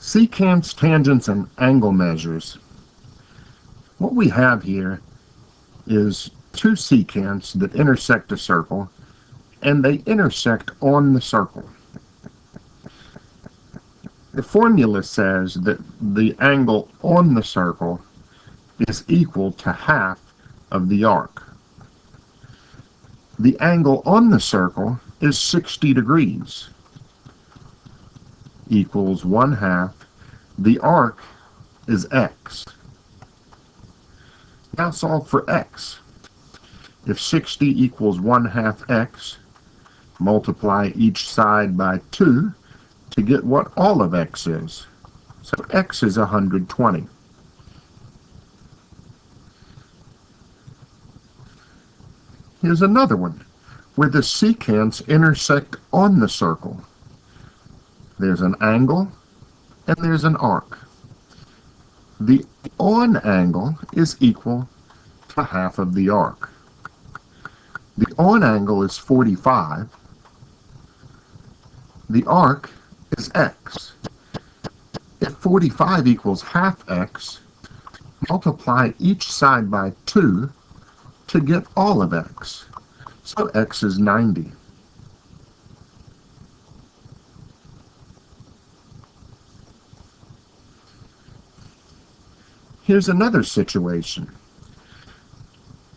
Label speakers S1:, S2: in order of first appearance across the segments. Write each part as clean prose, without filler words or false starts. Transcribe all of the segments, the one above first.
S1: Secants, tangents, and angle measures. What we have here is two secants that intersect a circle, and they intersect on the circle. The formula says that the angle on the circle is equal to half of the arc. The angle on the circle is 60 degrees, equals 1/2. The arc is x. Now solve for x. If 60 equals 1/2 x, multiply each side by 2 to get what all of x is. So x is 120. Here's another one, where the secants intersect on the circle. There's an angle and there's an arc. The on angle is equal to half of the arc. The on angle is 45. The arc is x. If 45 equals half x, multiply each side by 2 to get all of x. So x is 90. Here's another situation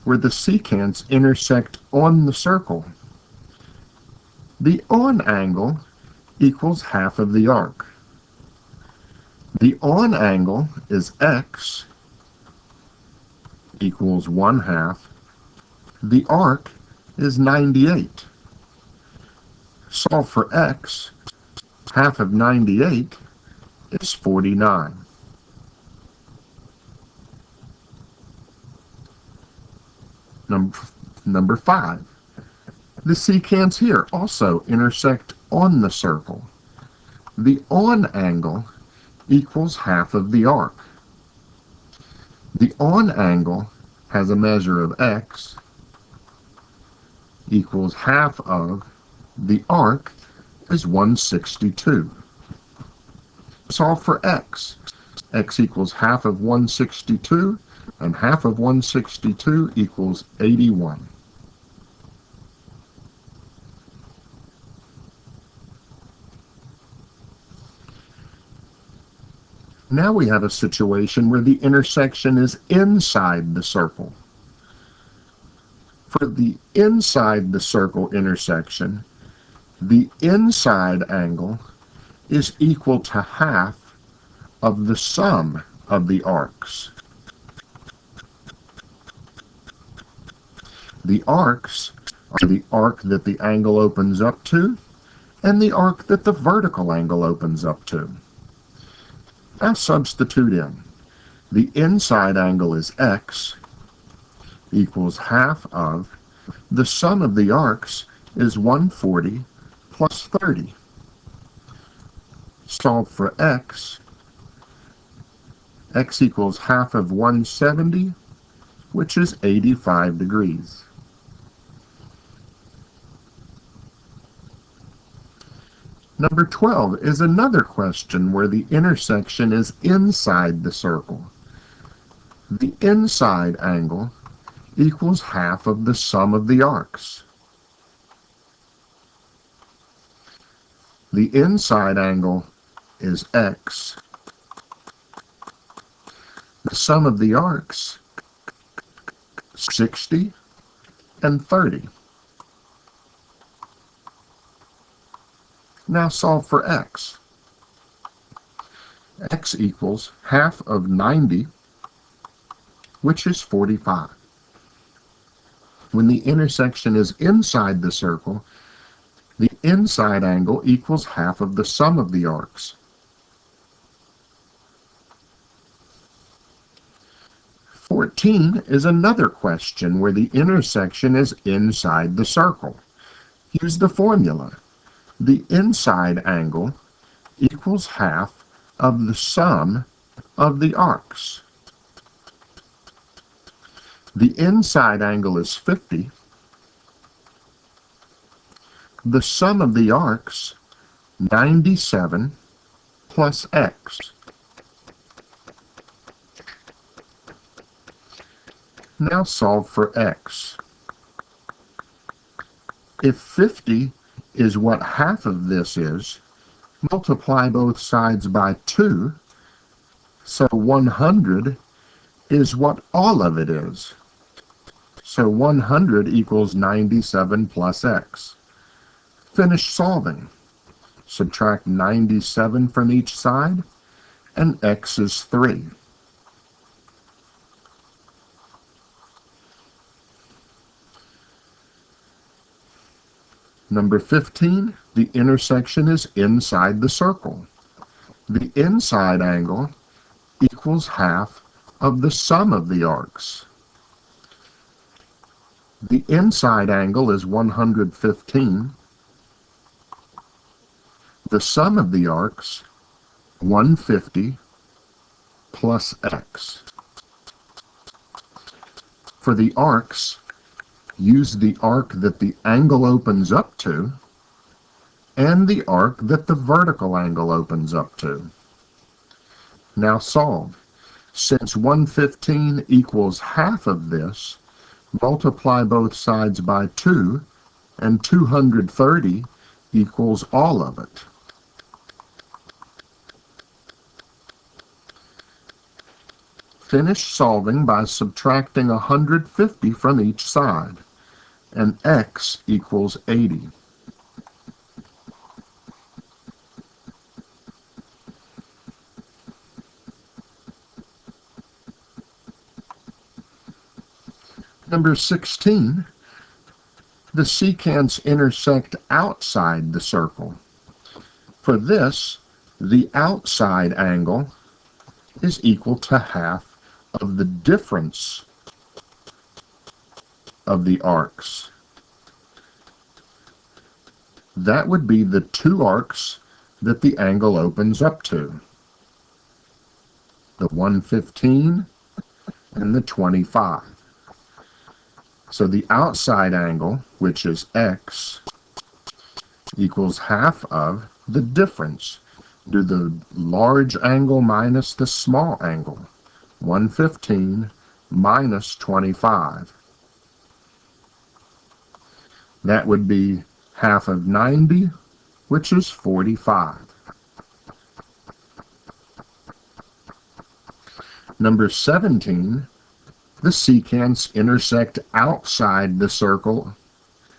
S1: where the secants intersect on the circle. The on angle equals half of the arc. The on angle is x, equals 1/2. The arc is 98. Solve for x. Half of 98 is 49. Number 5. The secants here also intersect on the circle. The on angle equals half of the arc. The on angle has a measure of x, equals half of the arc is 162. Solve for x. X equals half of 162, and half of 162 equals 81. Now we have a situation where the intersection is inside the circle. For the inside the circle intersection, the inside angle is equal to half of the sum of the arcs. The arcs are the arc that the angle opens up to and the arc that the vertical angle opens up to. Now substitute in. The inside angle is x, equals half of, the sum of the arcs is 140 plus 30. Solve for x. X equals half of 170, which is 85 degrees. Number 12 is another question where the intersection is inside the circle. The inside angle equals half of the sum of the arcs. The inside angle is x. The sum of the arcs, 60 and 30. Now solve for x. X equals half of 90, which is 45. When the intersection is inside the circle, the inside angle equals half of the sum of the arcs. 14 is another question where the intersection is inside the circle. Here's the formula. The inside angle equals half of the sum of the arcs. The inside angle is 50. The sum of the arcs, 97 plus x. Now solve for x. If 50 is what half of this is, multiply both sides by 2, so 100 is what all of it is. So 100 equals 97 plus x. Finish solving. Subtract 97 from each side, and x is 3. Number 15, the intersection is inside the circle. The inside angle equals half of the sum of the arcs. The inside angle is 115. The sum of the arcs, 150 plus x. For the arcs, use the arc that the angle opens up to and the arc that the vertical angle opens up to. Now solve. Since 115 equals half of this, multiply both sides by 2, and 230 equals all of it. Finish solving by subtracting 150 from each side, and x equals 80. Number 16, the secants intersect outside the circle. For this, the outside angle is equal to half of the difference of the arcs. That would be the two arcs that the angle opens up to, the 115 and the 25. So the outside angle, which is x, equals half of the difference. Do the large angle minus the small angle. 115 minus 25. That would be half of 90, which is 45. Number 17, the secants intersect outside the circle,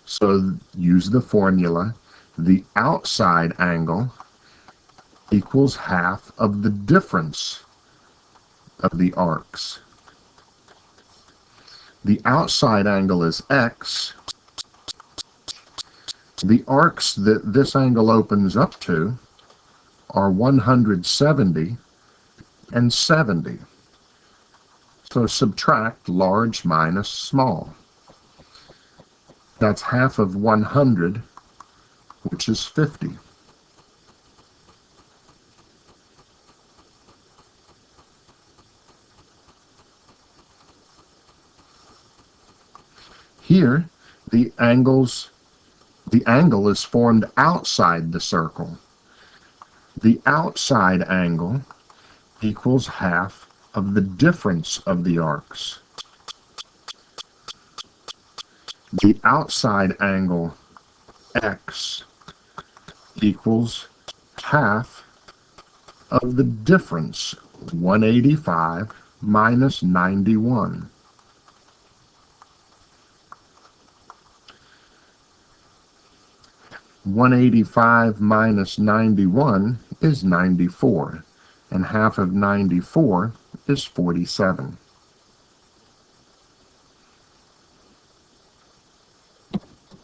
S1: so use the formula. The outside angle equals half of the difference of the arcs. The outside angle is x. The arcs that this angle opens up to are 170 and 70. So subtract large minus small. That's half of 100, which is 50. Here, the angle is formed outside the circle. The outside angle equals half of the difference of the arcs. The outside angle x equals half of the difference, 185 minus 91. $185 minus 91 is 94, and half of 94 is 47.